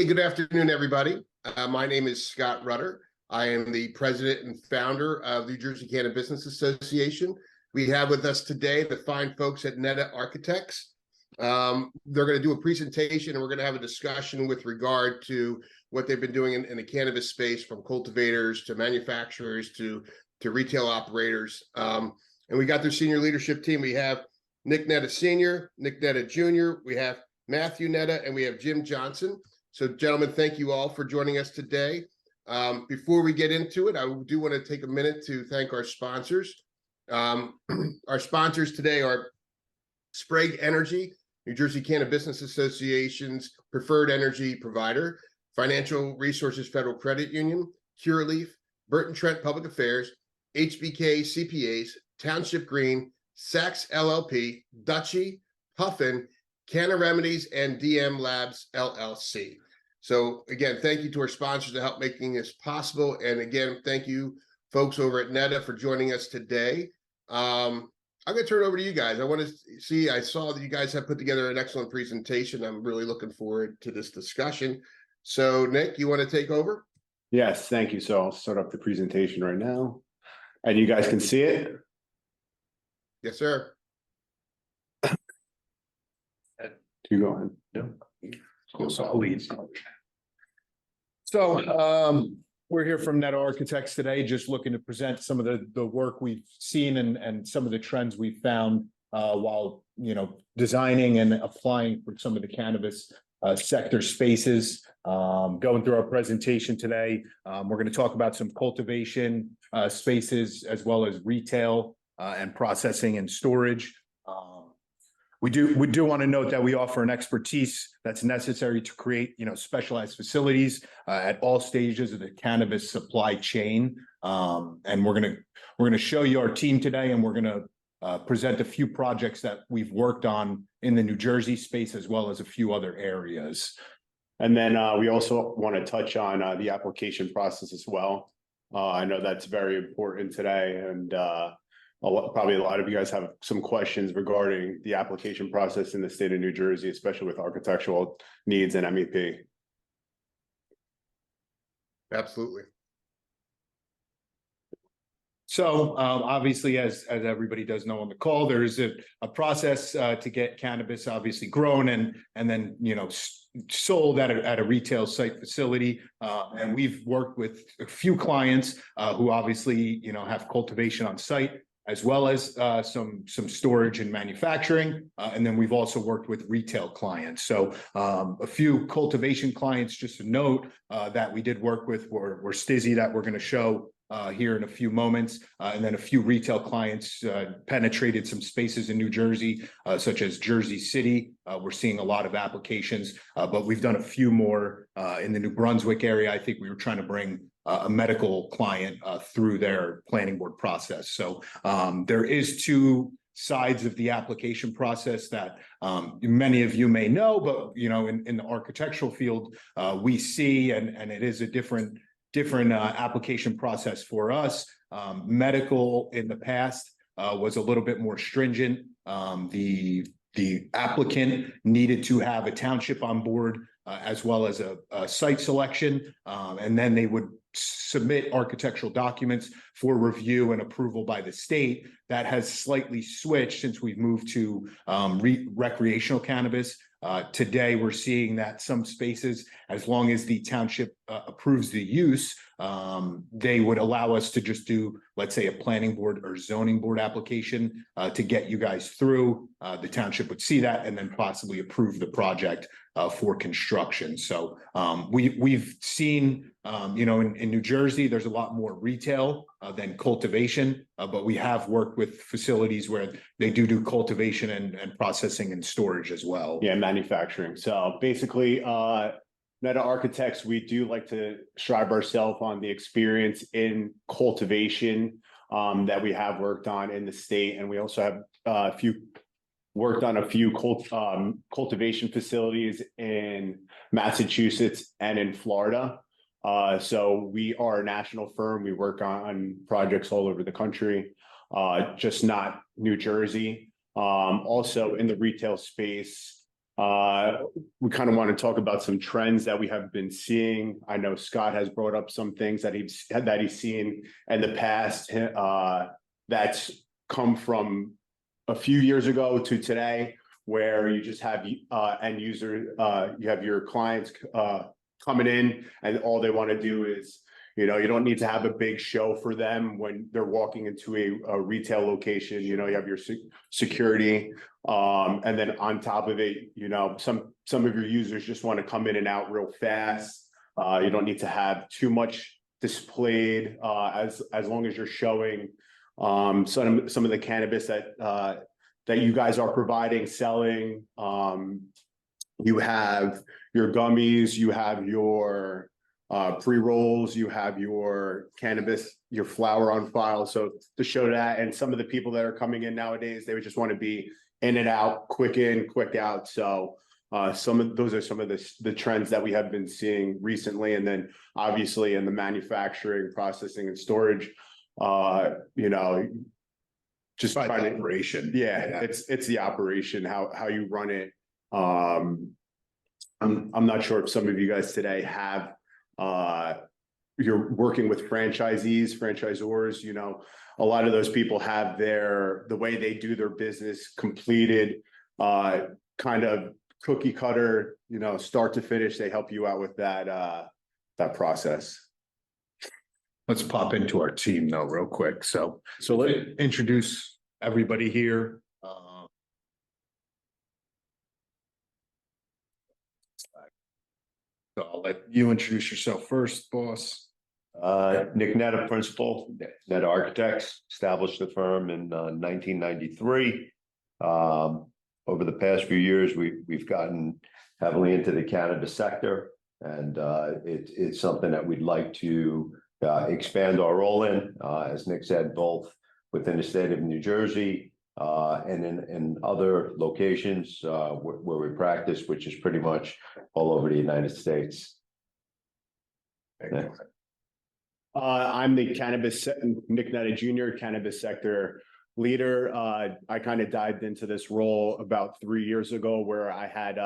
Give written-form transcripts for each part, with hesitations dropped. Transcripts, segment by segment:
Hey, good afternoon, everybody. My name is Scott Rutter. I am the president and founder of the New Jersey Cannabis Business Association. We have with us today the fine folks at Netta Architects. They're going to do a presentation and we're going to have a discussion with regard to what they've been doing in the cannabis space, from cultivators to manufacturers to retail operators. And we got their senior leadership team. We have Nick Netta Sr., Nick Netta Jr., we have Matthew Netta, and we have Jim Johnson. So, gentlemen, thank you all for joining us today. Before we get into it, I do want to take a minute to thank our sponsors. Our sponsors today are Sprague Energy, New Jersey Cannabis Business Association's preferred energy provider, Financial Resources Federal Credit Union, Curaleaf, Burton Trent Public Affairs, HBK CPAs, Township Green, Saks LLP, Dutchie, Puffin, Canna Remedies, and DM Labs LLC. So again, thank you to our sponsors to help making this possible. And again, thank you folks over at Netta for joining us today. I'm going to turn it over to you guys. I saw that you guys have put together an excellent presentation. I'm really looking forward to this discussion. So Nick, you want to take over? Yes, thank you. So I'll start up the presentation right now. And you guys can see it? Yes, sir. You go ahead. Yeah. Cool. So I'll lead. So we're here from Netta Architects today, just looking to present some of the work we've seen and some of the trends we've found while designing and applying for some of the cannabis sector spaces. Going through our presentation today, we're going to talk about some cultivation spaces as well as retail and processing and storage. We do want to note that we offer an expertise that's necessary to create, specialized facilities at all stages of the cannabis supply chain. And we're gonna show you our team today, and we're gonna present a few projects that we've worked on in the New Jersey space as well as a few other areas. And then we also want to touch on the application process as well. I know that's very important today, and probably a lot of you guys have some questions regarding the application process in the state of New Jersey, especially with architectural needs and MEP. Absolutely. So obviously, as everybody does know on the call, there's a process to get cannabis obviously grown and then sold at a retail site facility. And we've worked with a few clients who obviously have cultivation on site, as well as some storage and manufacturing. And then we've also worked with retail clients. So a few cultivation clients, just to note, that we did work with were Stizzy, that we're going to show here in a few moments. And then a few retail clients penetrated some spaces in New Jersey, such as Jersey City. We're seeing a lot of applications, but we've done a few more in the New Brunswick area. I think we were trying to bring a medical client through their planning board process. So there is two sides of the application process that many of you may know, but in the architectural field, we see, and it is a different application process for us. Medical in the past was a little bit more stringent. The applicant needed to have a township on board as well as a site selection, and then they would submit architectural documents for review and approval by the state. That has slightly switched since we've moved to recreational cannabis. Today, we're seeing that some spaces, as long as the township approves the use, they would allow us to just do, let's say, a planning board or zoning board application to get you guys through. The township would see that and then possibly approve the project for construction. So we've seen, in New Jersey, there's a lot more retail than cultivation, but we have worked with facilities where they do cultivation and processing and storage as well. Yeah, manufacturing. So basically, Netta Architects, we do like to strive ourselves on the experience in cultivation that we have worked on in the state, and we also have worked on a few cultivation facilities in Massachusetts and in Florida. So we are a national firm. We work on projects all over the country, just not New Jersey. Also in the retail space, We kind of want to talk about some trends that we have been seeing. I know Scott has brought up some things that he's seen in the past, that's come from a few years ago to today, where you just have end user, you have your clients coming in, and all they want to do is, you don't need to have a big show for them when they're walking into a retail location. You have your security, and then on top of it, some of your users just want to come in and out real fast. You don't need to have too much displayed, as long as you're showing some of the cannabis that you guys are providing, selling. You have your gummies, you have your pre-rolls, you have your cannabis, your flower on file. So to show that, and some of the people that are coming in nowadays, they would just want to be in and out, quick in, quick out. So those are some of the trends that we have been seeing recently. And then obviously in the manufacturing, processing, and storage, just By trying the to, operation. yeah, it's the operation, how you run it. I'm not sure if some of you guys today have, you're working with franchisees, franchisors. A lot of those people have the way they do their business completed, kind of cookie cutter, start to finish. They help you out with that process. Let's pop into our team though, real quick. So let introduce everybody here. So I'll let you introduce yourself first, boss. Nick Netta, principal, Netta Architects, established the firm in 1993. Over the past few years, we've gotten heavily into the cannabis sector, and it's something that we'd like to expand our role in, as Nick said, both within the state of New Jersey and in other locations where we practice, which is pretty much all over the United States. I'm the Nick Netta Jr., cannabis sector leader. I kind of dived into this role about 3 years ago, where I had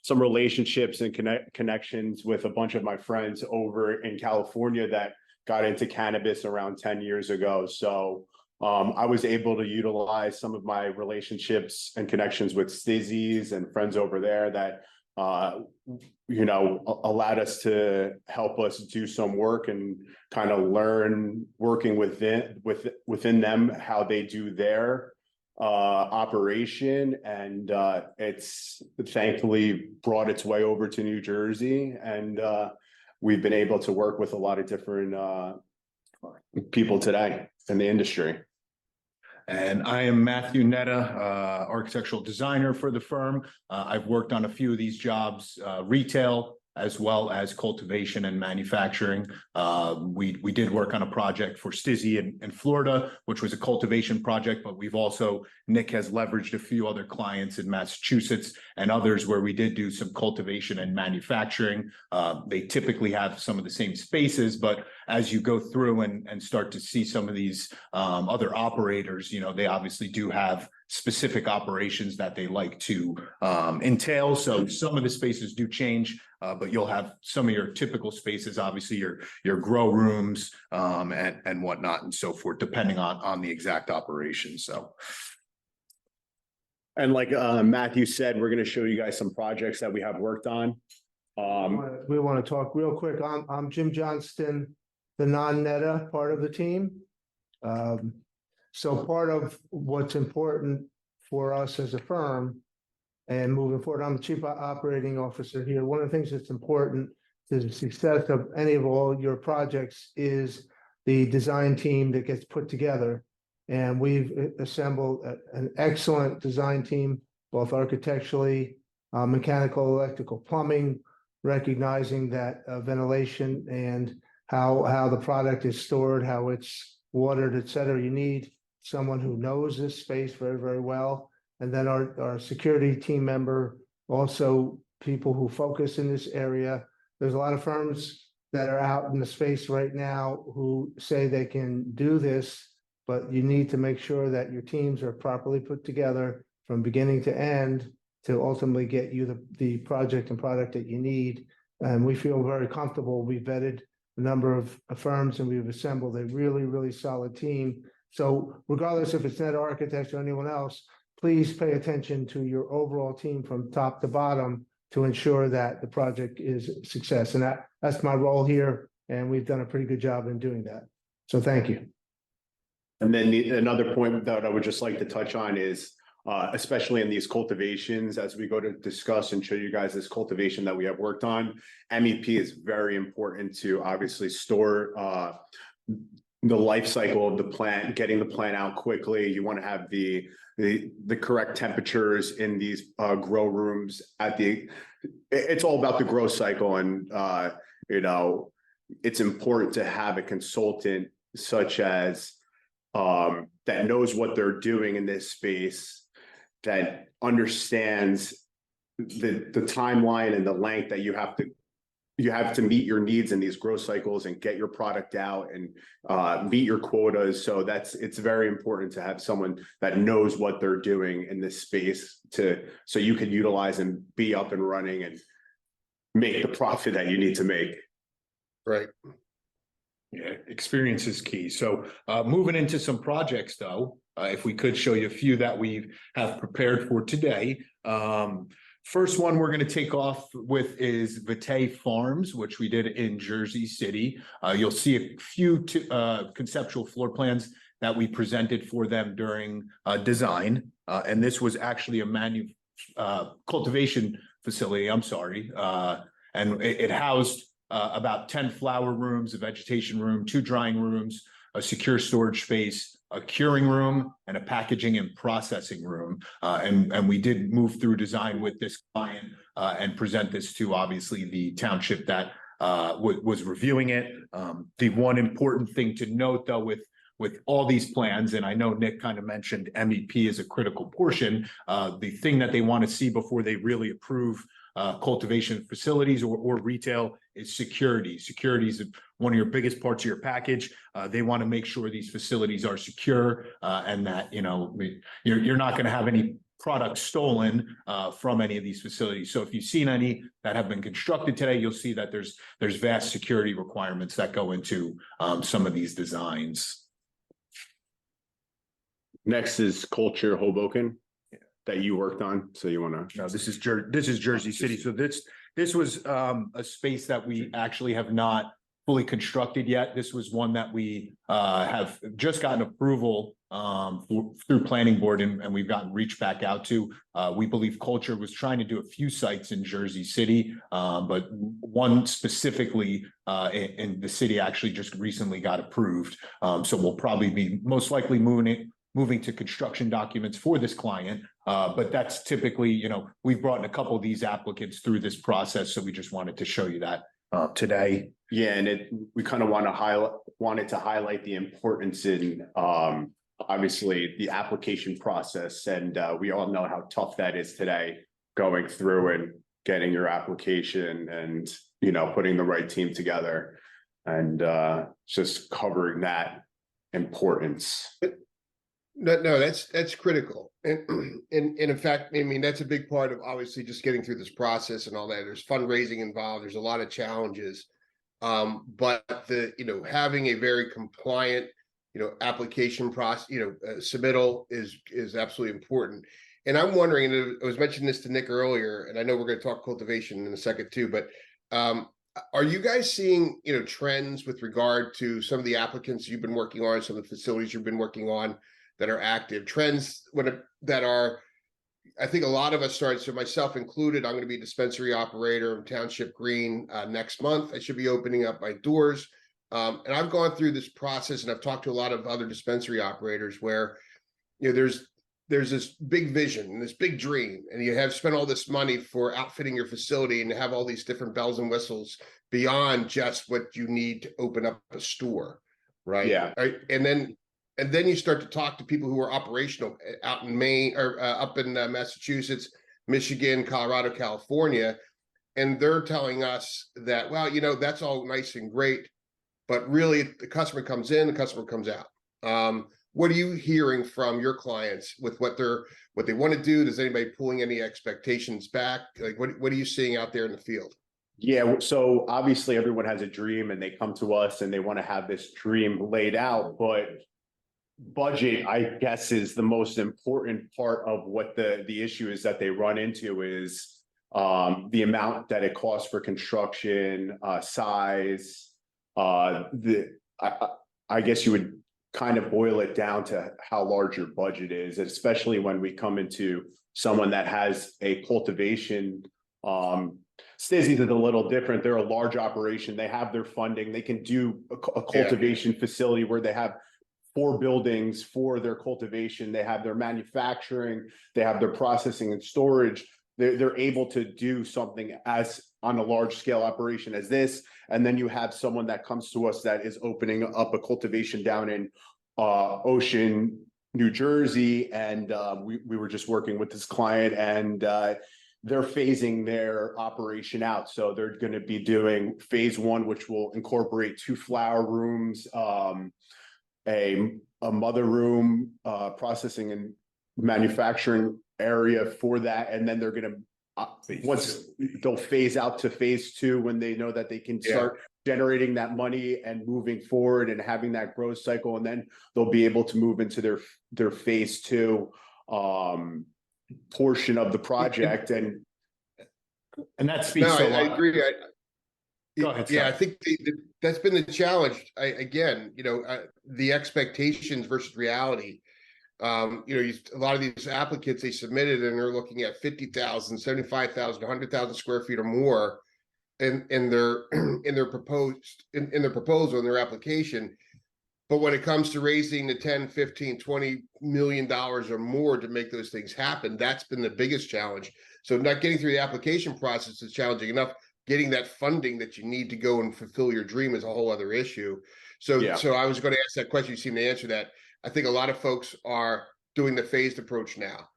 some relationships and connections with a bunch of my friends over in California that got into cannabis around 10 years ago. So I was able to utilize some of my relationships and connections with Stizzy's and friends over there that allowed us to help us do some work and kind of learn working within them how they do their operation. And it's thankfully brought its way over to New Jersey, and we've been able to work with a lot of different people today in the industry. And I am Matthew Netta, architectural designer for the firm. I've worked on a few of these jobs, retail, as well as cultivation and manufacturing. We did work on a project for Stizzy in Florida, which was a cultivation project, but Nick has leveraged a few other clients in Massachusetts and others where we did do some cultivation and manufacturing. They typically have some of the same spaces, but as you go through and start to see some of these other operators, they obviously do have specific operations that they like to entail. So some of the spaces do change, but you'll have some of your typical spaces, obviously your grow rooms and whatnot and so forth, depending on the exact operation. So. And like Matthew said, we're going to show you guys some projects that we have worked on. We want to talk real quick. I'm Jim Johnston, the non-Netta part of the team. So part of what's important for us as a firm and moving forward, I'm the chief operating officer here. One of the things that's important to the success of any of all your projects is the design team that gets put together. And we've assembled an excellent design team, both architecturally, mechanical, electrical, plumbing, recognizing that ventilation and how the product is stored, how it's watered, et cetera. You need someone who knows this space very, very well. And then our security team member, also people who focus in this area. There's a lot of firms that are out in the space right now who say they can do this, but you need to make sure that your teams are properly put together from beginning to end to ultimately get you the project and product that you need. And we feel very comfortable. We vetted a number of firms and we've assembled a really, really solid team. So regardless if it's Net Architects or anyone else, please pay attention to your overall team from top to bottom to ensure that the project is a success. And that's my role here. And we've done a pretty good job in doing that. So thank you. And then another point that I would just like to touch on is, especially in these cultivations, as we go to discuss and show you guys this cultivation that we have worked on, MEP is very important to obviously store the life cycle of the plant, getting the plant out quickly. You want to have the correct temperatures in these grow rooms it's all about the growth cycle. And it's important to have a consultant such as that knows what they're doing in this space, that understands the timeline and the length that you have to meet your needs in these growth cycles and get your product out and meet your quotas. So it's very important to have someone that knows what they're doing in this space so you can utilize and be up and running and make the profit that you need to make. Right. Yeah, experience is key. So moving into some projects though, if we could show you a few that we have prepared for today. First one we're going to take off with is Vitae Farms, which we did in Jersey City. You'll see a few conceptual floor plans that we presented for them during design. And this was actually a cultivation facility, I'm sorry. And it housed about 10 flower rooms, a vegetation room, 2 drying rooms, a secure storage space, a curing room, and a packaging and processing room. And we did move through design with this client and present this to obviously the township that was reviewing it. The one important thing to note though with all these plans, and I know Nick kind of mentioned MEP is a critical portion, the thing that they want to see before they really approve cultivation facilities or retail is security. Security is one of your biggest parts of your package. They want to make sure these facilities are secure and that, you're not going to have any products stolen from any of these facilities. So if you've seen any that have been constructed today, you'll see that there's vast security requirements that go into some of these designs. Next is Culture Hoboken that you worked on. So you want to? No, this is Jersey City. So this was a space that we actually have not fully constructed yet. This was one that we have just gotten approval through planning board and we've gotten reached back out to. We believe Culture was trying to do a few sites in Jersey City, but one specifically in the city actually just recently got approved. So we'll probably be most likely moving to construction documents for this client. But that's typically, we've brought in a couple of these applicants through this process. So we just wanted to show you that today. Yeah, and we kind of wanted to highlight the importance in obviously the application process. And we all know how tough that is today, going through and getting your application and, putting the right team together and just covering that importance. No, that's critical. And in fact, I mean, that's a big part of obviously just getting through this process and all that. There's fundraising involved. There's a lot of challenges. But having a very compliant, application process, submittal is absolutely important. And I'm wondering, and I was mentioning this to Nick earlier, and I know we're going to talk cultivation in a second too, but are you guys seeing, trends with regard to some of the applicants you've been working on, some of the facilities you've been working on that are active, trends that are, I think a lot of us started, so myself included, I'm going to be a dispensary operator in Township Green next month. I should be opening up my doors. And I've gone through this process and I've talked to a lot of other dispensary operators where, there's this big vision and this big dream, and you have spent all this money for outfitting your facility and have all these different bells and whistles beyond just what you need to open up a store. Right. Yeah. Right. And then you start to talk to people who are operational out in Maine or up in Massachusetts, Michigan, Colorado, California. And they're telling us that, well, that's all nice and great, but really the customer comes in, the customer comes out. what are you hearing from your clients with what they want to do? Does anybody pulling any expectations back? Like what are you seeing out there in the field? Yeah, so obviously everyone has a dream and they come to us and they want to have this dream laid out, but budget, I guess, is the most important part of what the issue is that they run into is the amount that it costs for construction, size, I guess you would kind of boil it down to how large your budget is, especially when we come into someone that has a cultivation. Stizzy's is a little different. They're a large operation. They have their funding. They can do a cultivation facility where they have 4 buildings for their cultivation. They have their manufacturing. They have their processing and storage. They're able to do something as on a large scale operation as this. And then you have someone that comes to us that is opening up a cultivation down in Ocean, New Jersey. And we were just working with this client, and they're phasing their operation out. So they're going to be doing phase 1, which will incorporate 2 flower rooms, a mother room, processing and manufacturing area for that. And then they're going to, once they'll phase out to phase 2, when they know that they can start generating that money and moving forward and having that growth cycle. And then they'll be able to move into their phase 2 portion of the project. And that speaks No, to a lot. I agree. Go ahead, Yeah, I Scott. think that's been the challenge. Again, the expectations versus reality. A lot of these applicants they submitted and they're looking at 50,000, 75,000, 100,000 square feet or more in their proposal in their application. But when it comes to raising the 10, 15, 20 million dollars or more to make those things happen, that's been the biggest challenge. So not getting through the application process is challenging enough. Getting that funding that you need to go and fulfill your dream is a whole other issue. So I was going to ask that question. You seem to answer that. I think a lot of folks are doing the phased approach now,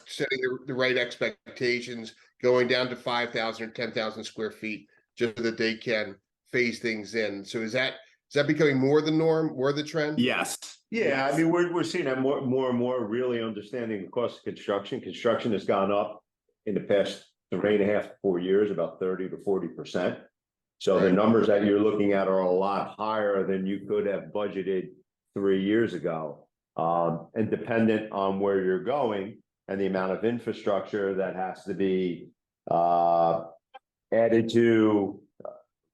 setting the right expectations, going down to 5,000 or 10,000 square feet just so that they can phase things in. So is that becoming more the norm, more the trend? yes. Yeah, I mean, we're seeing that more and more, really understanding the cost of construction. Construction has gone up in the past 3.5 to 4 years, about 30 to 40%. So the numbers that you're looking at are a lot higher than you could have budgeted 3 years ago. And dependent on where you're going and the amount of infrastructure that has to be added to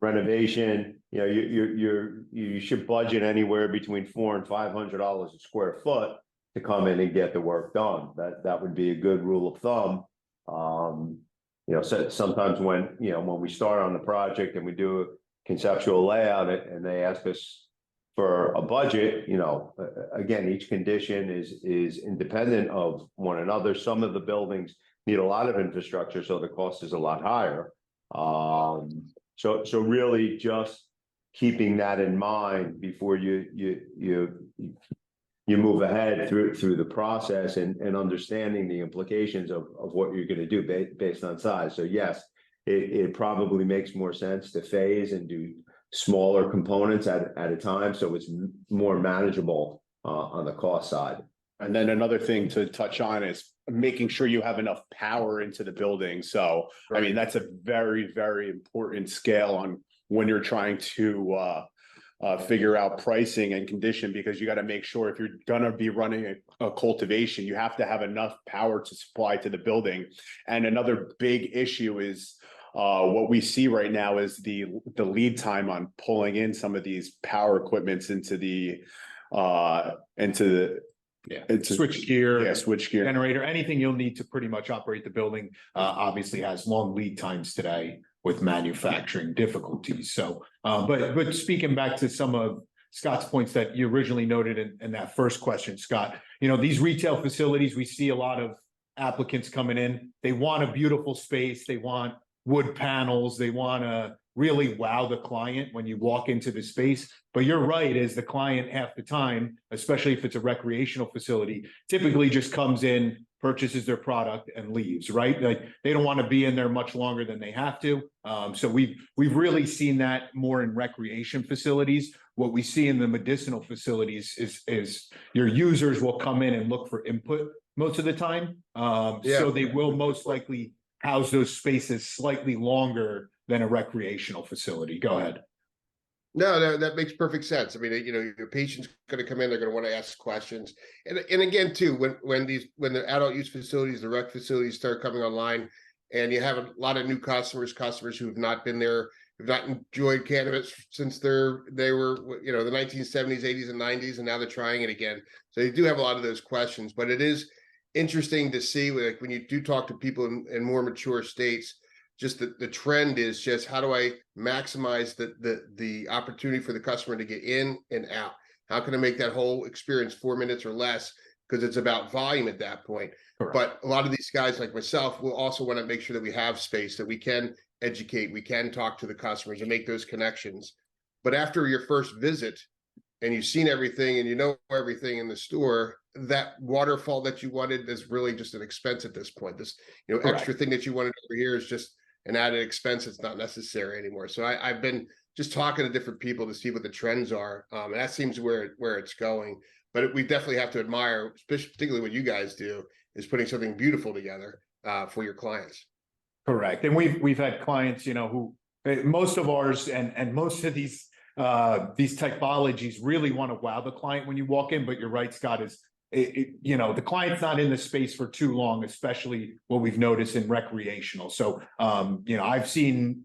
renovation, you should budget anywhere between $400 and $500 a square foot to come in and get the work done. That would be a good rule of thumb. So sometimes when we start on the project and we do a conceptual layout and they ask us for a budget, again, each condition is independent of one another. Some of the buildings need a lot of infrastructure, so the cost is a lot higher. So really just keeping that in mind before you move ahead through the process and understanding the implications of what you're going to do based on size. So yes, it probably makes more sense to phase and do smaller components at a time, so it's more manageable on the cost side. And then another thing to touch on is making sure you have enough power into the building. So, I mean, that's a very, very important scale on when you're trying to figure out pricing and condition, because you got to make sure if you're going to be running a cultivation, you have to have enough power to supply to the building. And another big issue is what we see right now is the lead time on pulling in some of these power equipments into the switch gear, generator, anything you'll need to pretty much operate the building, obviously has long lead times today with manufacturing difficulties. So, but speaking back to some of Scott's points that you originally noted in that first question, Scott, these retail facilities, we see a lot of applicants coming in. They want a beautiful space. They want wood panels. They want to really wow the client when you walk into the space. But you're right, as the client half the time, especially if it's a recreational facility, typically just comes in, purchases their product and leaves, right? Like they don't want to be in there much longer than they have to. So we've really seen that more in recreation facilities. What we see in the medicinal facilities is your users will come in and look for input most of the time. So they will most likely house those spaces slightly longer than a recreational facility. Go ahead. No, that makes perfect sense. I mean, your patient's going to come in, they're going to want to ask questions. And again, too, when the adult use facilities, the rec facilities start coming online, and you have a lot of new customers who have not been there, who've not enjoyed cannabis since they were, the 1970s, 80s, and 90s, and now they're trying it again. So you do have a lot of those questions, but it is interesting to see, like, when you do talk to people in more mature states, just the trend is just, how do I maximize the opportunity for the customer to get in and out? How can I make that whole experience 4 minutes or less? Because it's about volume at that point. Correct. But a lot of these guys like myself will also want to make sure that we have space, that we can educate, we can talk to the customers and make those connections. But after your first visit and you've seen everything and you know everything in the store, that waterfall that you wanted is really just an expense at this point. This, extra thing that you wanted over here is just an added expense. It's not necessary anymore. So I've been just talking to different people to see what the trends are. And that seems where it's going. But we definitely have to admire, particularly what you guys do, is putting something beautiful together for your clients. Correct. And we've had clients, who most of ours and most of these typologies really want to wow the client when you walk in. But you're right, Scott, the client's not in the space for too long, especially what we've noticed in recreational. So, I've seen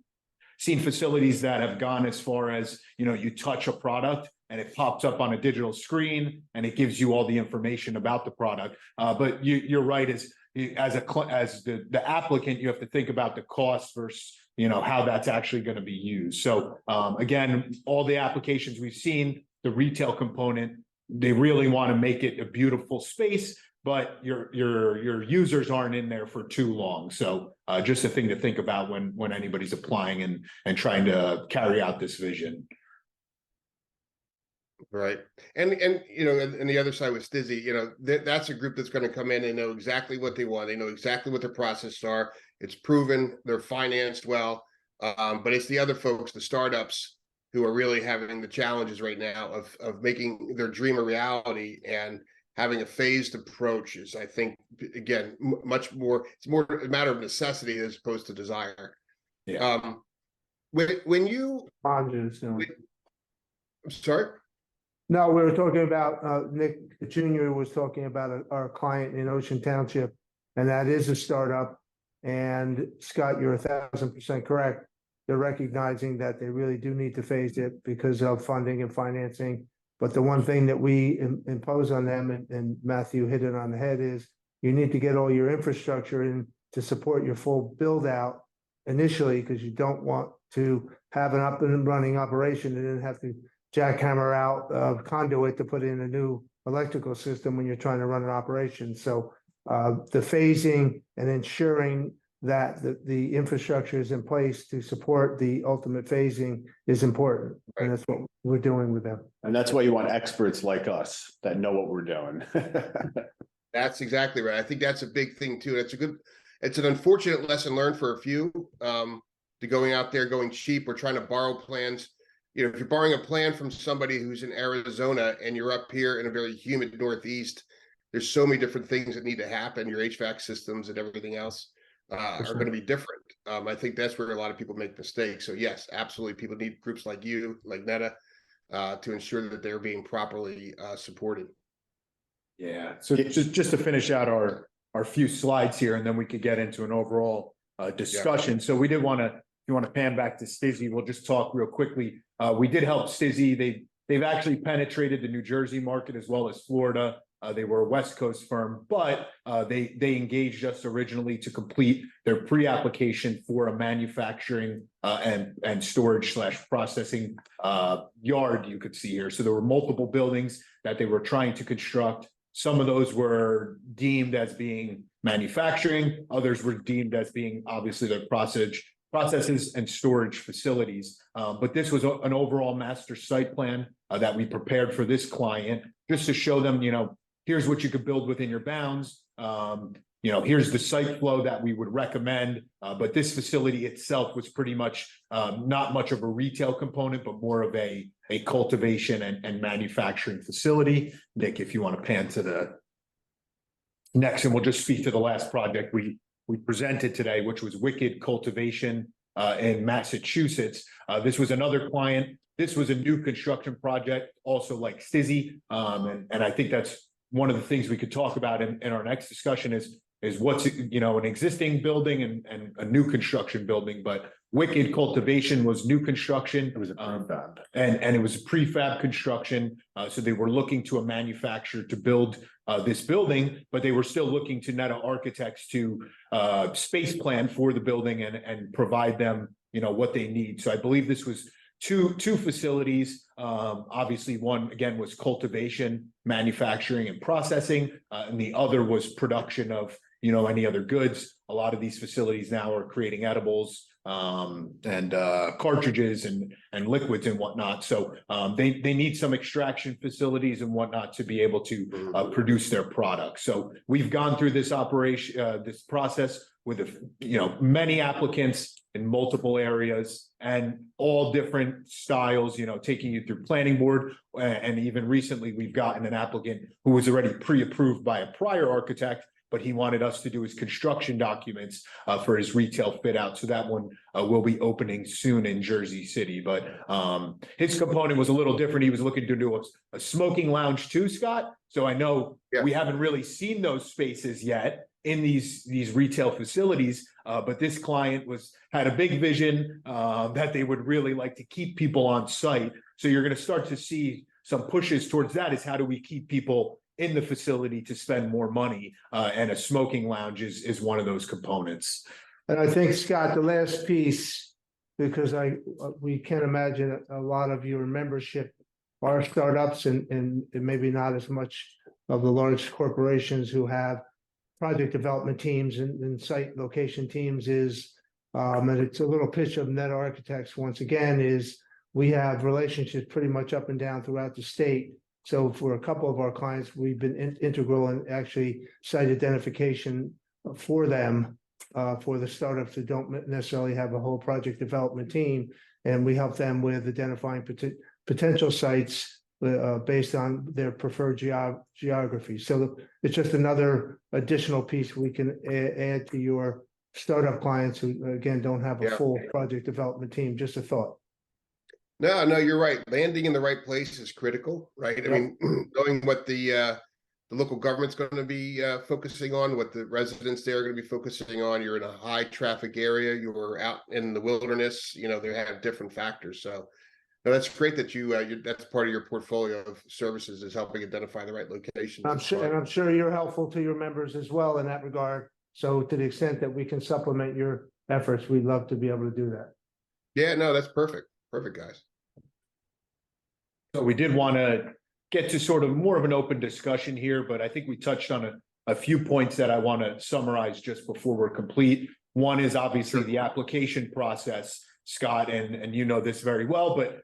facilities that have gone as far as, you touch a product and it pops up on a digital screen and it gives you all the information about the product. But you're right, as the applicant, you have to think about the cost versus, how that's actually going to be used. So, again, all the applications we've seen, the retail component, they really want to make it a beautiful space, but your users aren't in there for too long. So just a thing to think about when anybody's applying and trying to carry out this vision. Right. And the other side with Stizzy, that's a group that's going to come in and know exactly what they want. They know exactly what their processes are. It's proven, they're financed well. But it's the other folks, the startups, who are really having the challenges right now of making their dream a reality, and having a phased approach is, I think, again, much more, it's more a matter of necessity as opposed to desire. Yeah. When you, I'm sorry? No, we were talking about, Nick Jr. was talking about our client in Ocean Township, and that is a startup. And Scott, you're 1,000% correct. They're recognizing that they really do need to phase it because of funding and financing. But the one thing that we impose on them, and Matthew hit it on the head, is you need to get all your infrastructure in to support your full build out initially, because you don't want to have an up and running operation and then have to jackhammer out conduit to put in a new electrical system when you're trying to run an operation. So the phasing and ensuring that the infrastructure is in place to support the ultimate phasing is important. Right. And that's what we're doing with them. And that's why you want experts like us that know what we're doing. That's exactly right. I think that's a big thing too. It's an unfortunate lesson learned for a few, to going out there, going cheap, or trying to borrow plans. If you're borrowing a plan from somebody who's in Arizona and you're up here in a very humid Northeast, there's so many different things that need to happen. Your HVAC systems and everything else are going to be different. I think that's where a lot of people make mistakes. So yes, absolutely. People need groups like you, like Netta, to ensure that they're being properly supported. Yeah. So just to finish out our few slides here, and then we could get into an overall discussion. Yeah. So we did want to, if you want to pan back to Stizzy, we'll just talk real quickly. We did help Stizzy. They've actually penetrated the New Jersey market as well as Florida. They were a West Coast firm, but they engaged us originally to complete their pre-application for a manufacturing and storage / processing yard, you could see here. So there were multiple buildings that they were trying to construct. Some of those were deemed as being manufacturing. Others were deemed as being obviously their processes and storage facilities. But this was an overall master site plan that we prepared for this client, just to show them, here's what you could build within your bounds. here's the site flow that we would recommend. But this facility itself was pretty much not much of a retail component, but more of a cultivation and manufacturing facility. Nick, if you want to pan to the next, and we'll just speak to the last project we presented today, which was Wicked Cultivation in Massachusetts. This was another client. This was a new construction project, also like Stizzy. And I think that's one of the things we could talk about in our next discussion is what's, an existing building and a new construction building. But Wicked Cultivation was new construction. It was a prefab. And it was a prefab construction. So they were looking to a manufacturer to build this building, but they were still looking to Netta Architects to space plan for the building and provide them, what they need. So I believe this was two facilities. Obviously, one again was cultivation, manufacturing, and processing, and the other was production of any other goods. A lot of these facilities now are creating edibles and cartridges and liquids and whatnot. So they need some extraction facilities and whatnot to be able to produce their products. So we've gone through this operation, this process with many applicants in multiple areas and all different styles, taking you through planning board. And even recently, we've gotten an applicant who was already pre-approved by a prior architect, but he wanted us to do his construction documents for his retail fit out. So that one will be opening soon in Jersey City. But his component was a little different. He was looking to do a smoking lounge too, Scott. So I know we haven't really seen those spaces yet in these retail facilities, but this client had a big vision that they would really like to keep people on site. So you're going to start to see some pushes towards that. Is how do we keep people in the facility to spend more money? And a smoking lounge is one of those components. And I think, Scott, the last piece, because we can imagine a lot of your membership are startups and maybe not as much of the large corporations who have project development teams and site location teams and it's a little pitch of Netta Architects once again is we have relationships pretty much up and down throughout the state. So for a couple of our clients, we've been integral in actually site identification for them, for the startups that don't necessarily have a whole project development team. And we help them with identifying potential sites based on their preferred geography. So it's just another additional piece we can add to your startup clients who, again, don't have a full project development team. Just a thought. No, you're right. Landing in the right place is critical, right? I mean, knowing what the local government's going to be focusing on, what the residents there are going to be focusing on. You're in a high traffic area. You're out in the wilderness. They have different factors. So no, that's great that that's part of your portfolio of services is helping identify the right locations. I'm sure you're helpful to your members as well in that regard. So to the extent that we can supplement your efforts, we'd love to be able to do that. Yeah, no, that's perfect. Perfect, guys. So we did want to get to sort of more of an open discussion here, but I think we touched on a few points that I want to summarize just before we're complete. One is obviously the application process, Scott, and you know this very well, but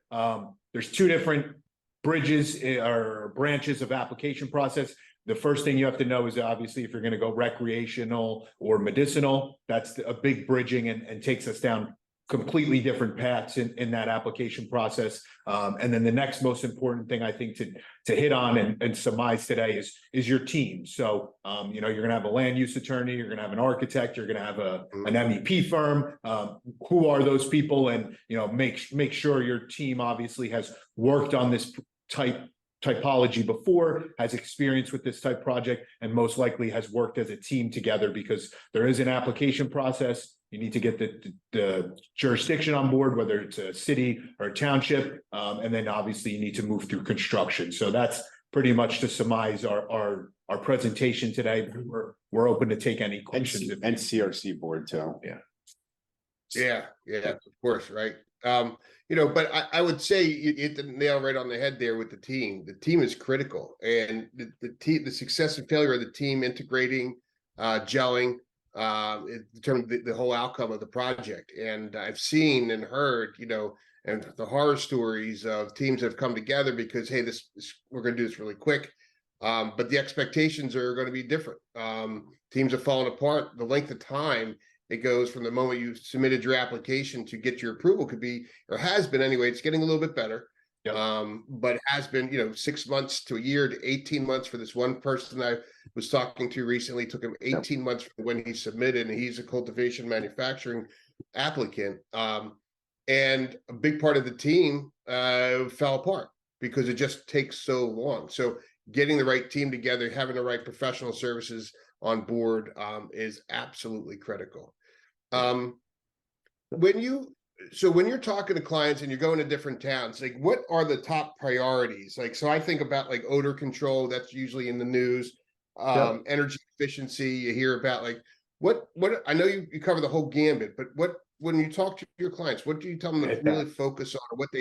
there's two different bridges or branches of application process. The first thing you have to know is obviously if you're going to go recreational or medicinal, that's a big bridging and takes us down completely different paths in that application process. And then the next most important thing I think to hit on and surmise today is your team. So, you're going to have a land use attorney, you're going to have an architect, you're going to have an MEP firm. Who are those people? And, make sure your team obviously has worked on this typology before, has experience with this type project, and most likely has worked as a team together because there is an application process. You need to get the jurisdiction on board, whether it's a city or a township, and then obviously you need to move through construction. So that's pretty much to surmise our presentation today. We're open to take any questions. And CRC board too. Yeah, of course, right. But I would say you hit the nail right on the head there with the team. The team is critical, and the success and failure of the team integrating, gelling, it determines the whole outcome of the project. And I've seen and heard, and the horror stories of teams that have come together because, hey, we're going to do this really quick. But the expectations are going to be different. teams have fallen apart. The length of time it goes from the moment you submitted your application to get your approval could be, or has been anyway, it's getting a little bit better. Yep. But has been, 6 months to a year to 18 months for this one person I was talking to recently. Took him 18 months from when he submitted, and he's a cultivation manufacturing applicant. And a big part of the team fell apart because it just takes so long. So getting the right team together, having the right professional services on board is absolutely critical. When you're talking to clients and you're going to different towns, like what are the top priorities? Like, so I think about like odor control, that's usually in the news, energy efficiency, you hear about like, what, I know you cover the whole gambit, but when you talk to your clients, what do you tell them to really focus on, or what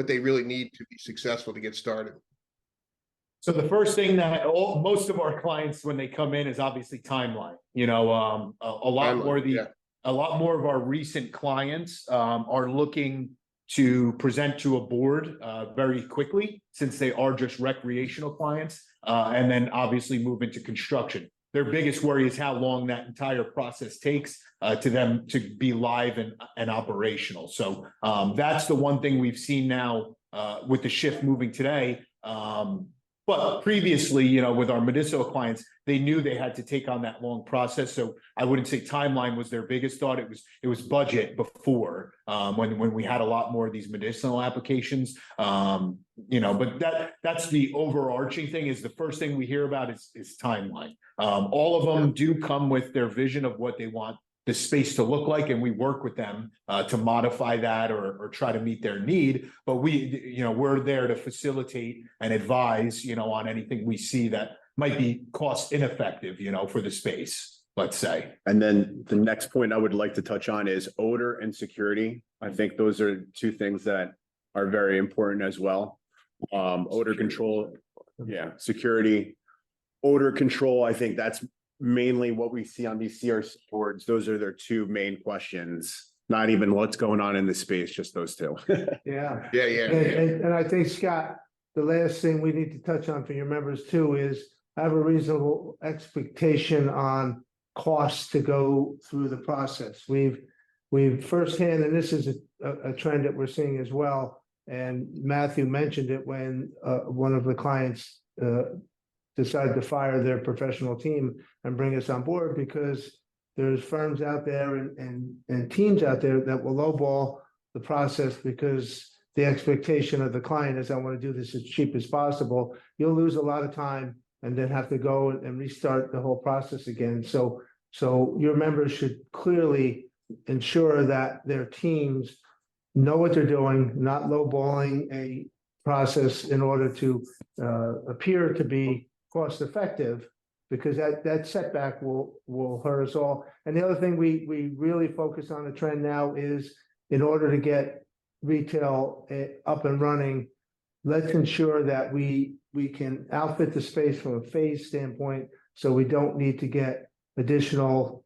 they really need to be successful to get started? So the first thing that most of our clients, when they come in, is obviously timeline. A lot more of our recent clients are looking to present to a board very quickly, since they are just recreational clients, and then obviously move into construction. Their biggest worry is how long that entire process takes to them to be live and operational. So that's the one thing we've seen now with the shift moving today. But previously, with our medicinal clients, they knew they had to take on that long process. So I wouldn't say timeline was their biggest thought. It was budget before, when we had a lot more of these medicinal applications. But that's the overarching thing. Is the first thing we hear about is timeline. All of them do come with their vision of what they want the space to look like, and we work with them to modify that or try to meet their need. But we're there to facilitate and advise, on anything we see that might be cost ineffective, for the space, let's say. And then the next point I would like to touch on is odor and security. I think those are two things that are very important as well. Odor control, security, odor control. I think that's mainly what we see on these CRC boards. Those are their two main questions. Not even what's going on in the space, just those two. Yeah. Yeah. And I think, Scott, the last thing we need to touch on for your members too is have a reasonable expectation on costs to go through the process. We've firsthand, and this is a trend that we're seeing as well, and Matthew mentioned it when one of the clients decided to fire their professional team and bring us on board, because there's firms out there and teams out there that will lowball the process because the expectation of the client is, I want to do this as cheap as possible. You'll lose a lot of time and then have to go and restart the whole process again. So your members should clearly ensure that their teams know what they're doing, not lowballing a process in order to appear to be cost effective, because that setback will hurt us all. And the other thing we really focus on the trend now is, in order to get retail up and running, let's ensure that we can outfit the space from a phase standpoint, so we don't need to get additional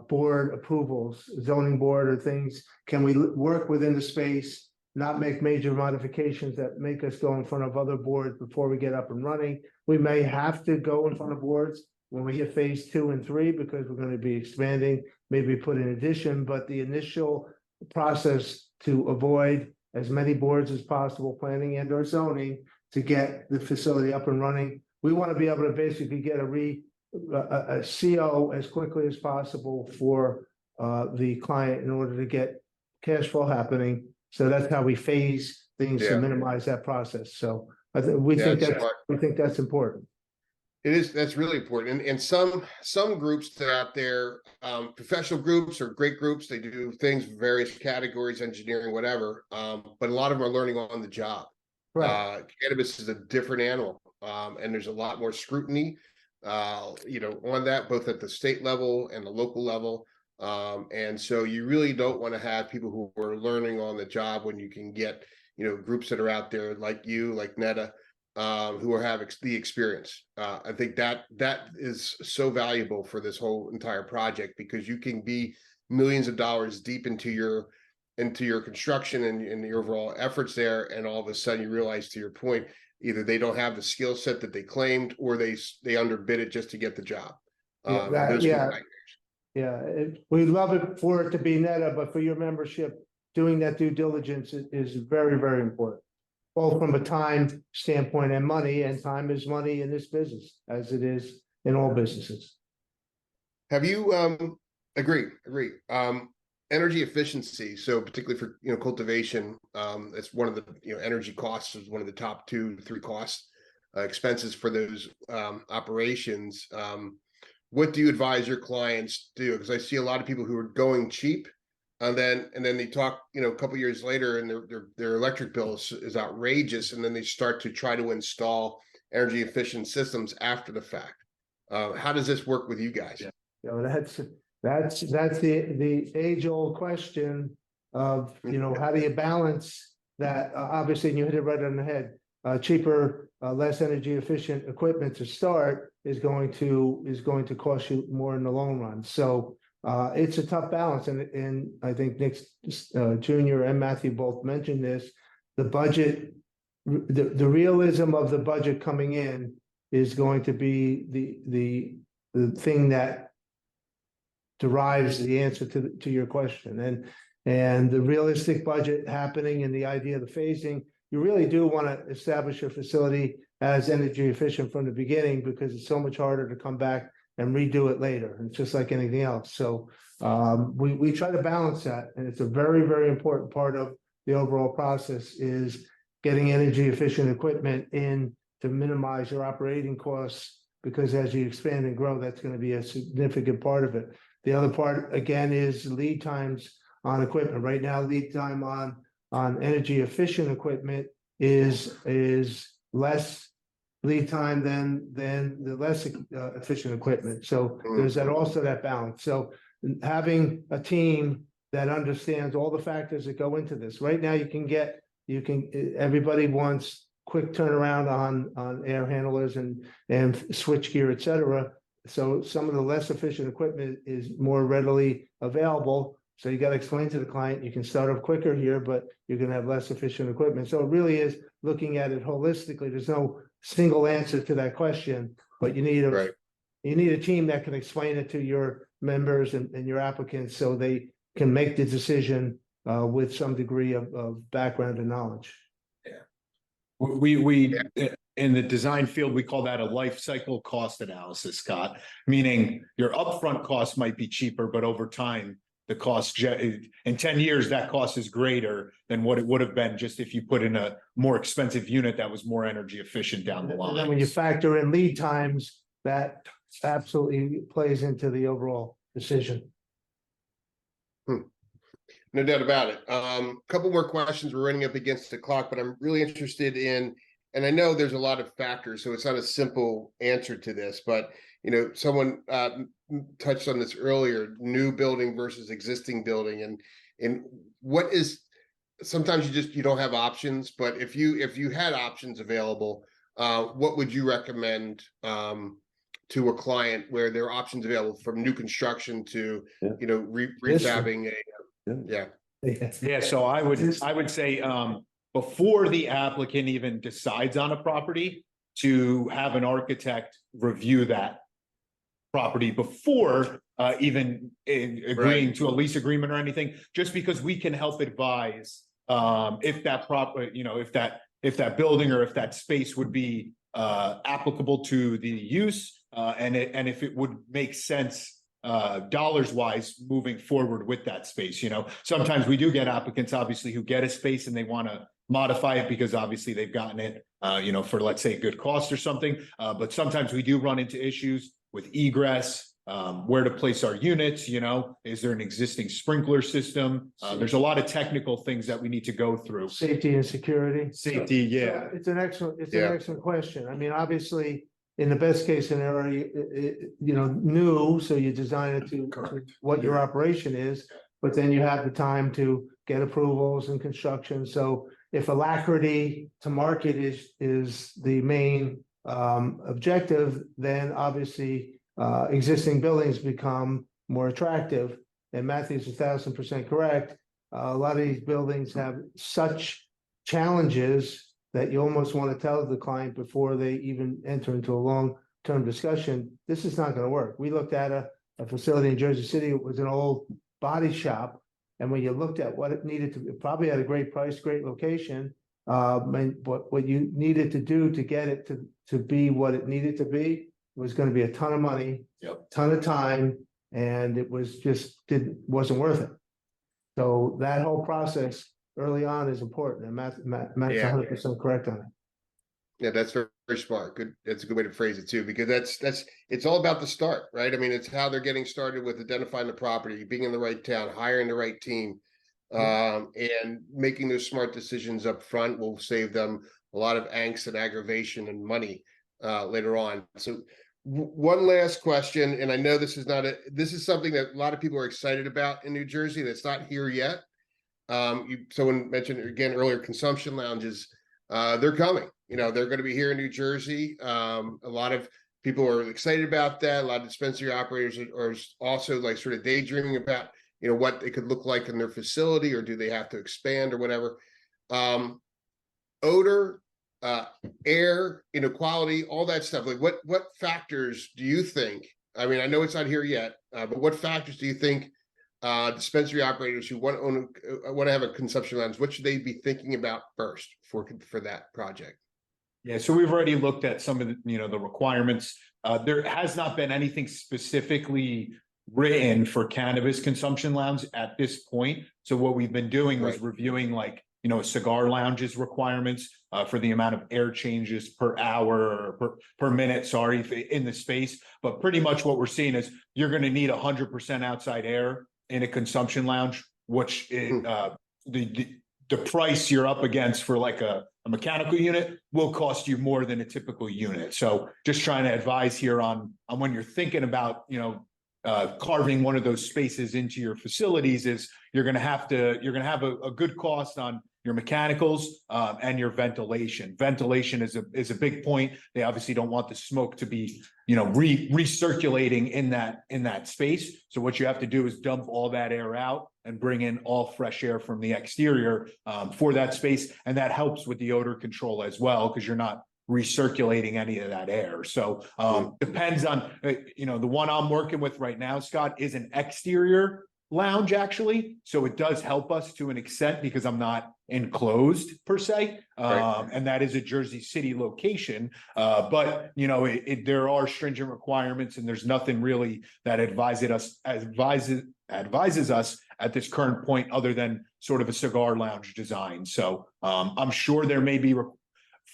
board approvals, zoning board or things. Can we work within the space, not make major modifications that make us go in front of other boards before we get up and running? We may have to go in front of boards when we hit phase 2 and 3, because we're going to be expanding, maybe put in addition, but the initial process to avoid as many boards as possible, planning and or zoning, to get the facility up and running. We want to be able to basically get a CO as quickly as possible for the client in order to get cash flow happening. So that's how we phase things to minimize that process. So we think that's important. It is. That's really important. And some groups that are out there, professional groups or great groups, they do things, various categories, engineering, whatever. But a lot of them are learning on the job. Right. Cannabis is a different animal, and there's a lot more scrutiny, on that, both at the state level and the local level. And so you really don't want to have people who are learning on the job when you can get, groups that are out there like you, like Netta, who have the experience. I think that is so valuable for this whole entire project, because you can be millions of dollars deep into your construction and your overall efforts there, and all of a sudden you realize, to your point, either they don't have the skill set that they claimed, or they underbid it just to get the job. Those can be Yeah. nightmares. Yeah, we'd love it for it to be Neta, but for your membership, doing that due diligence is very, very important. Both from a time standpoint and money, and time is money in this business, as it is in all businesses. Have you, agree, energy efficiency, so particularly for, cultivation, it's one of the, energy costs is one of the top 2-3 costs, expenses for those, operations. What do you advise your clients do? Because I see a lot of people who are going cheap, and then they talk, a couple years later, and their electric bill is outrageous, and then they start to try to install energy efficient systems after the fact. How does this work with you guys? Yeah. You know, that's the age-old question of, how do you balance that? Obviously, and you hit it right on the head. Cheaper, less energy efficient equipment to start is going to cost you more in the long run. So it's a tough balance, and I think Nick Jr. and Matthew both mentioned this. The budget, the realism of the budget coming in is going to be the thing that derives the answer to your question, and the realistic budget happening and the idea of the phasing. You really do want to establish your facility as energy efficient from the beginning, because it's so much harder to come back and redo it later. And it's just like anything else. So we try to balance that, and it's a very, very important part of the overall process is getting energy efficient equipment in to minimize your operating costs, because as you expand and grow, that's going to be a significant part of it. The other part, again, is lead times on equipment. Right now, lead time on energy efficient equipment is less lead time than the less efficient equipment. So there's that balance. So having a team that understands all the factors that go into this. Right now, everybody wants quick turnaround on air handlers and switch gear, et cetera. So some of the less efficient equipment is more readily available. So you got to explain to the client, you can start up quicker here, but you're going to have less efficient equipment. So it really is looking at it holistically. There's no single answer to that question, but you need a team that can explain it to your members and your applicants, so they can make the decision with some degree of background and knowledge. We in the design field, we call that a life cycle cost analysis, Scott, meaning your upfront cost might be cheaper, but over time, the cost in 10 years, that cost is greater than what it would have been just if you put in a more expensive unit that was more energy efficient down the line. And then when you factor in lead times, that absolutely plays into the overall decision. No doubt about it. Couple more questions. We're running up against the clock, but I'm really interested in, and I know there's a lot of factors, so it's not a simple answer to this, but someone touched on this earlier: new building versus existing building, and what is, sometimes you don't have options, but if you had options available, what would you recommend to a client where there are options available from new construction to refabbing Yeah, so I would say before the applicant even decides on a property, to have an architect review that property before even agreeing to a lease agreement or anything, just because we can help advise if that if that building or if that space would be applicable to the use, and if it would make sense dollars wise moving forward with that space. Sometimes we do get applicants, obviously, who get a space and they want to modify it because obviously they've gotten it for, let's say, good cost or something, but sometimes we do run into issues with egress, where to place our units. Is there an existing sprinkler system? There's a lot of technical things that we need to go through. Safety and security. Safety, yeah. So it's an excellent question. I mean, obviously, in the best case scenario, new, so you design it to what your operation is, but then you have the time to get approvals and construction. So if alacrity to market is the main objective, then obviously existing buildings become more attractive. And Matthew's 1,000% correct. A lot of these buildings have such challenges that you almost want to tell the client before they even enter into a term discussion, this is not gonna work. We looked at a facility in Jersey City, it was an old body shop. And when you looked at what it needed to, it probably had a great price, great location. And what you needed to do to get it to be what it needed to be was gonna be a ton of money. Yep. Ton of time, and it was just wasn't worth it. So that whole process early on is important, and Matt's Yeah. 100% correct on it. Yeah, that's very, very smart. Good. That's a good way to phrase it too, because it's all about the start, right? I mean, it's how they're getting started with identifying the property, being in the right town, hiring the right team, and making those smart decisions up front will save them a lot of angst and aggravation and money later on. So one last question, and I know this is something that a lot of people are excited about in New Jersey that's not here yet. Someone mentioned again earlier, consumption lounges. They're coming. You know, they're going to be here in New Jersey. A lot of people are excited about that. A lot of dispensary operators are also like sort of daydreaming about, you know, what it could look like in their facility, or do they have to expand or whatever. Odor, air, inequality, all that stuff. Like what factors do you think? I mean, I know it's not here yet, but what factors do you think dispensary operators who want to have a consumption lounge, what should they be thinking about first for that project? Yeah, so we've already looked at some of the, the requirements. There has not been anything specifically written for cannabis consumption lounge at this point. So what we've been doing was reviewing cigar lounges requirements for the amount of air changes per hour or per minute, in the space. But pretty much what we're seeing is you're going to need 100% outside air in a consumption lounge, which the price you're up against for like a mechanical unit will cost you more than a typical unit. So just trying to advise here on when you're thinking about, carving one of those spaces into your facilities is you're going to have a good cost on your mechanicals and your ventilation. Ventilation is a big point. They obviously don't want the smoke to be, recirculating in that space. So what you have to do is dump all that air out and bring in all fresh air from the exterior for that space. And that helps with the odor control as well, because you're not recirculating any of that air. So depends on, the one I'm working with right now, Scott, is an exterior lounge actually. So it does help us to an extent because I'm not enclosed per se. And that is a Jersey City location. But there are stringent requirements, and there's nothing really that advises us at this current point other than sort of a cigar lounge design. So I'm sure there may be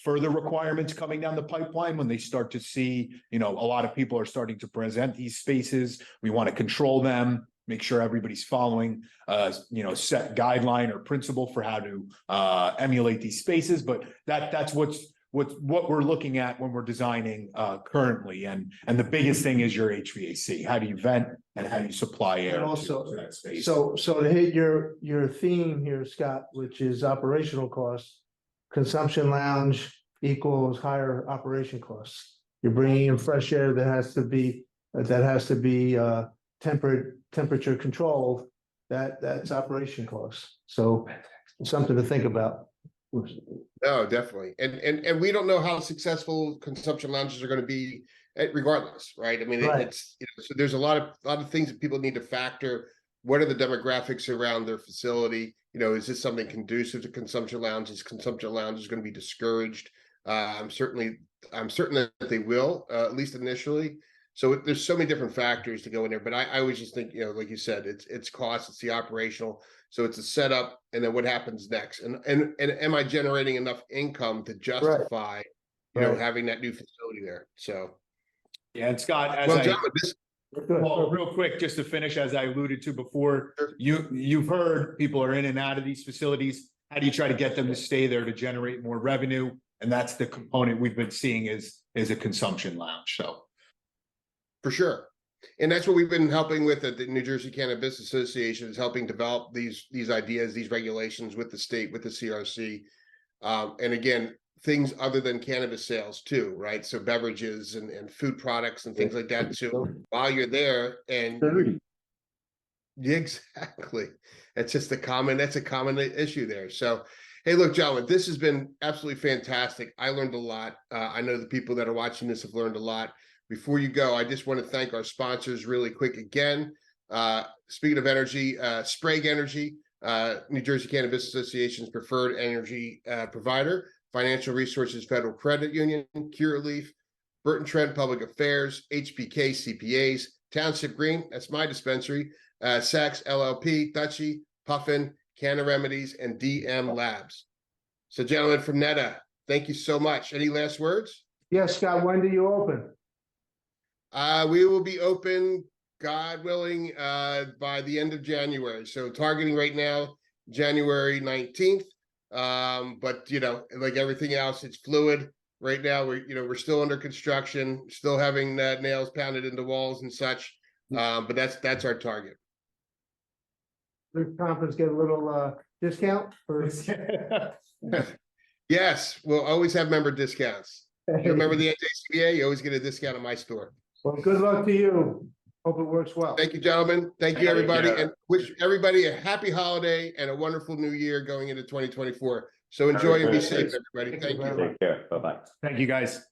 further requirements coming down the pipeline when they start to see, a lot of people are starting to present these spaces. We want to control them, make sure everybody's following, set guideline or principle for how to emulate these spaces. But that's what we're looking at when we're designing currently. And the biggest thing is your HVAC. How do you vent and how do you supply air And also, to that space? so to hit your theme here, Scott, which is operational costs, consumption lounge equals higher operation costs. You're bringing in fresh air that has to be temperature controlled. That's operation costs. So something to think about. No, definitely. And we don't know how successful consumption lounges are going to be regardless, right? I mean, it's so there's a lot of things that people need to factor. What are the demographics around their facility? Is this something conducive to consumption lounges? Consumption lounges going to be discouraged? I'm certain that they will, at least initially. So there's so many different factors to go in there. But I always just think, like you said, it's cost, it's the operational. So it's a setup, and then what happens next? And am I generating enough income to justify, having that new facility there? So yeah, and Scott, well, real quick, just to finish, as I alluded to before, you've heard people are in and out of these facilities. How do you try to get them to stay there to generate more revenue? And that's the component we've been seeing is a consumption lounge. So for sure. And that's what we've been helping with at the New Jersey Cannabis Association, is helping develop these ideas, these regulations with the state, with the CRC. And again, things other than cannabis sales too, right? So beverages and food products and things like that. So while you're there, and exactly, that's a common issue there. So, hey, look, gentlemen, this has been absolutely fantastic. I learned a lot. I know the people that are watching this have learned a lot. Before you go, I just want to thank our sponsors really quick again. Speaking of energy, Sprague Energy, New Jersey Cannabis Association's preferred energy provider, Financial Resources Federal Credit Union, Curaleaf, Burton Trent Public Affairs, HBK CPAs, Township Green, that's my dispensary, Saks LLP, Dutchie, Puffin, Canna Remedies, and DM Labs. So gentlemen from Netta, thank you so much. Any last words? Yes, Scott, when do you open? We will be open, God willing, by the end of January. So targeting right now, January 19th. But you know, like everything else, it's fluid. Right now, we're still under construction, still having nails pounded into walls and such. But that's our target. The conference get a little discount for? Yes, we'll always have member discounts. You remember the NJCBA? You always get a discount at my store. Well, good luck to you. Hope it works well. Thank you, gentlemen. Thank you, everybody, care. and wish everybody a happy holiday and a wonderful new year going into 2024. So enjoy and be safe, everybody. Thank you. Take care. Bye-bye. Thank you, guys.